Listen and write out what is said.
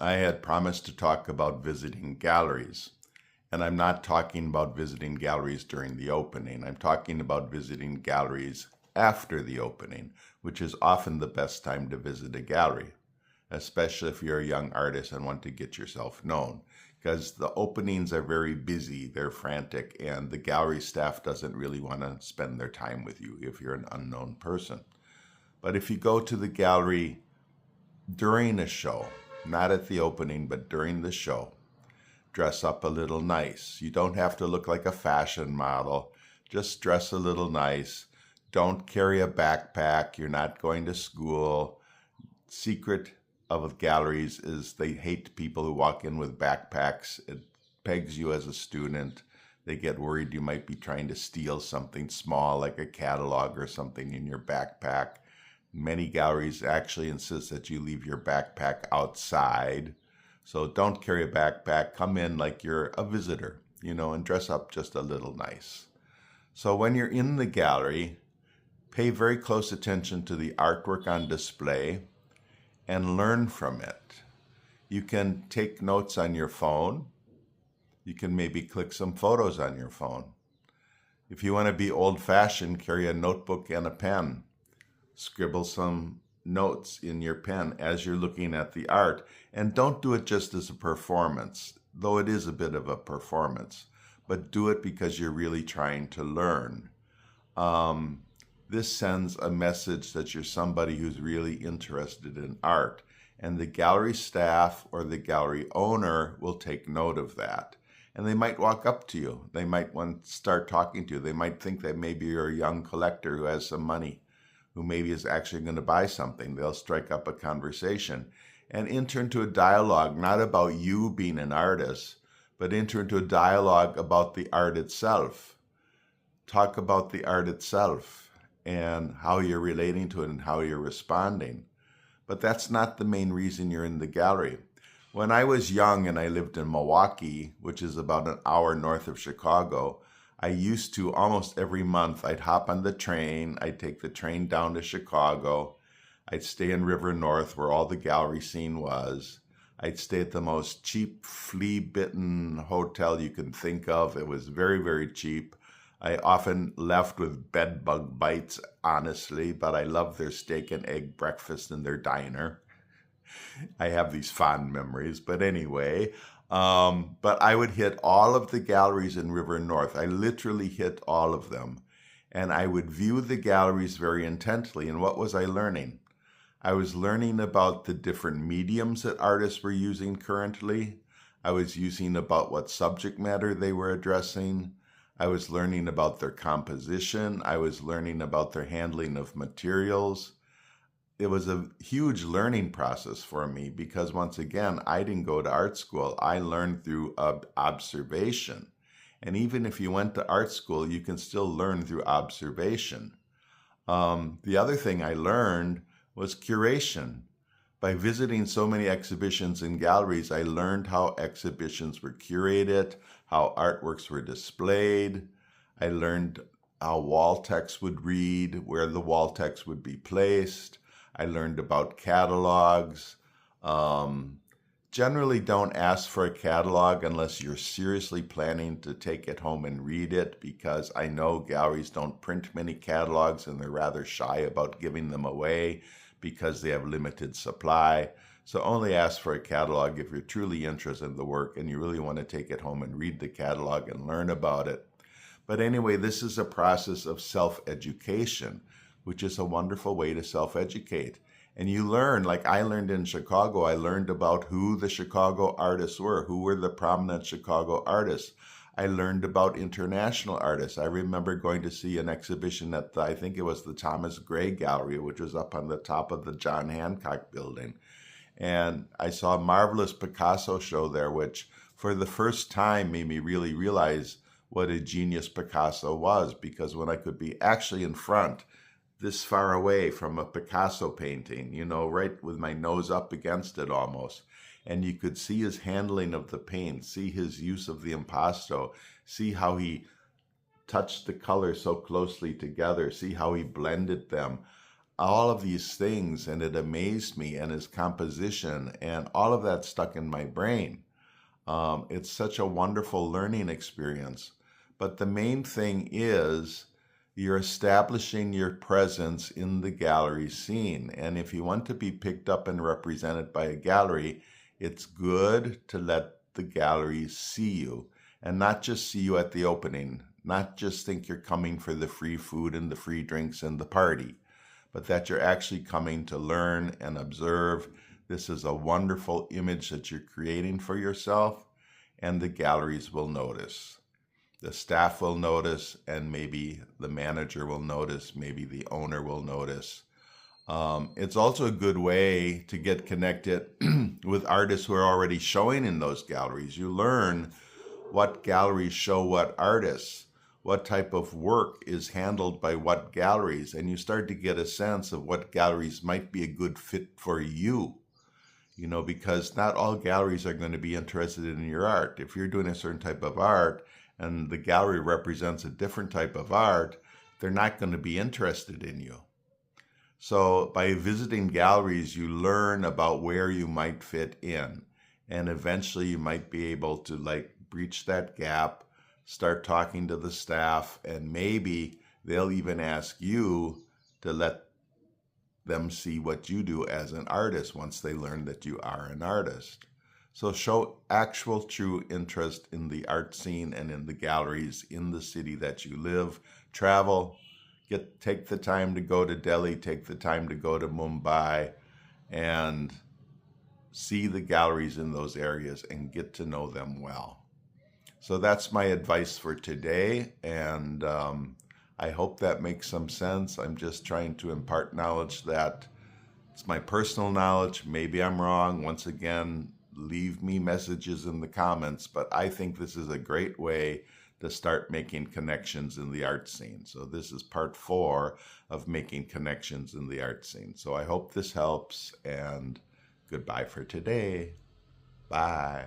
I had promised to talk about visiting galleries. And I'm not talking about visiting galleries during the opening. I'm talking about visiting galleries after the opening, which is often the best time to visit a gallery, especially if you're a young artist and want to get yourself known. Because the openings are very busy, they're frantic, and the gallery staff doesn't really want to spend their time with you if you're an unknown person. But if you go to the gallery during a show, not at the opening, but during the show, dress up a little nice. You don't have to look like a fashion model. Just dress a little nice. Don't carry a backpack. You're not going to school. Secret of galleries is they hate people who walk in with backpacks. It pegs you as a student. They get worried you might be trying to steal something small like a catalog or something in your backpack. Many galleries actually insist that you leave your backpack outside. So don't carry a backpack. Come in like you're a visitor, and dress up just a little nice. So when you're in the gallery, pay very close attention to the artwork on display and learn from it. You can take notes on your phone. You can maybe click some photos on your phone. If you want to be old-fashioned, carry a notebook and a pen. Scribble some notes in your pen as you're looking at the art, and don't do it just as a performance, though it is a bit of a performance, but do it because you're really trying to learn. This sends a message that you're somebody who's really interested in art, and the gallery staff or the gallery owner will take note of that. And they might walk up to you. They might want to start talking to you. They might think that maybe you're a young collector who has some money, who maybe is actually going to buy something. They'll strike up a conversation and enter into a dialogue, not about you being an artist, but enter into a dialogue about the art itself. Talk about the art itself and how you're relating to it and how you're responding. But that's not the main reason you're in the gallery. When I was young and I lived in Milwaukee, which is about an hour north of Chicago, I used to almost every month, I'd hop on the train, I'd take the train down to Chicago, I'd stay in River North where all the gallery scene was. I'd stay at the most cheap, flea-bitten hotel you can think of. It was very, very cheap. I often left with bed bug bites, honestly, but I loved their steak and egg breakfast in their diner. I have these fond memories, but anyway. But I would hit all of the galleries in River North. I literally hit all of them. And I would view the galleries very intently. And what was I learning? I was learning about the different mediums that artists were using currently. I was using about what subject matter they were addressing. I was learning about their composition. I was learning about their handling of materials. It was a huge learning process for me because, once again, I didn't go to art school. I learned through observation. And even if you went to art school, you can still learn through observation. The other thing I learned was curation. By visiting so many exhibitions and galleries, I learned how exhibitions were curated, how artworks were displayed. I learned how wall text would read, where the wall text would be placed. I learned about catalogs. Generally don't ask for a catalog unless you're seriously planning to take it home and read it, because I know galleries don't print many catalogs and they're rather shy about giving them away because they have limited supply. So only ask for a catalog if you're truly interested in the work and you really want to take it home and read the catalog and learn about it. But anyway, this is a process of self-education, which is a wonderful way to self-educate. And you learn, like I learned in Chicago, I learned about who the Chicago artists were, who were the prominent Chicago artists. I learned about international artists. I remember going to see an exhibition at I think it was the Thomas Gray Gallery, which was up on the top of the John Hancock building. And I saw a marvelous Picasso show there, which for the first time made me really realize what a genius Picasso was, because when I could be actually in front, this far away from a Picasso painting, right with my nose up against it almost. And you could see his handling of the paint, see his use of the impasto, see how he touched the colors so closely together, see how he blended them. all of these things, and it amazed me, and his composition, and all of that stuck in my brain. It's such a wonderful learning experience. But the main thing is you're establishing your presence in the gallery scene. And if you want to be picked up and represented by a gallery, it's good to let the gallery see you, and not just see you at the opening, not just think you're coming for the free food and the free drinks and the party, but that you're actually coming to learn and observe. This is a wonderful image that you're creating for yourself, and the galleries will notice. The staff will notice, and maybe the manager will notice, maybe the owner will notice. It's also a good way to get connected with artists who are already showing in those galleries. You learn what galleries show what artists, what type of work is handled by what galleries, and you start to get a sense of what galleries might be a good fit for you. You know, because not all galleries are going to be interested in your art. If you're doing a certain type of art and the gallery represents a different type of art, they're not going to be interested in you. So by visiting galleries, you learn about where you might fit in, and eventually you might be able to breach that gap, start talking to the staff, and maybe they'll even ask you to let them see what you do as an artist once they learn that you are an artist. So show actual true interest in the art scene and in the galleries in the city that you live. Travel, take the time to go to Delhi, take the time to go to Mumbai, and see the galleries in those areas and get to know them well. So that's my advice for today, and I hope that makes some sense. I'm just trying to impart knowledge that it's my personal knowledge. Maybe I'm wrong. Once again, leave me messages in the comments, but I think this is a great way to start making connections in the art scene. So this is part 4 of making connections in the art scene. So I hope this helps, and goodbye for today. Bye.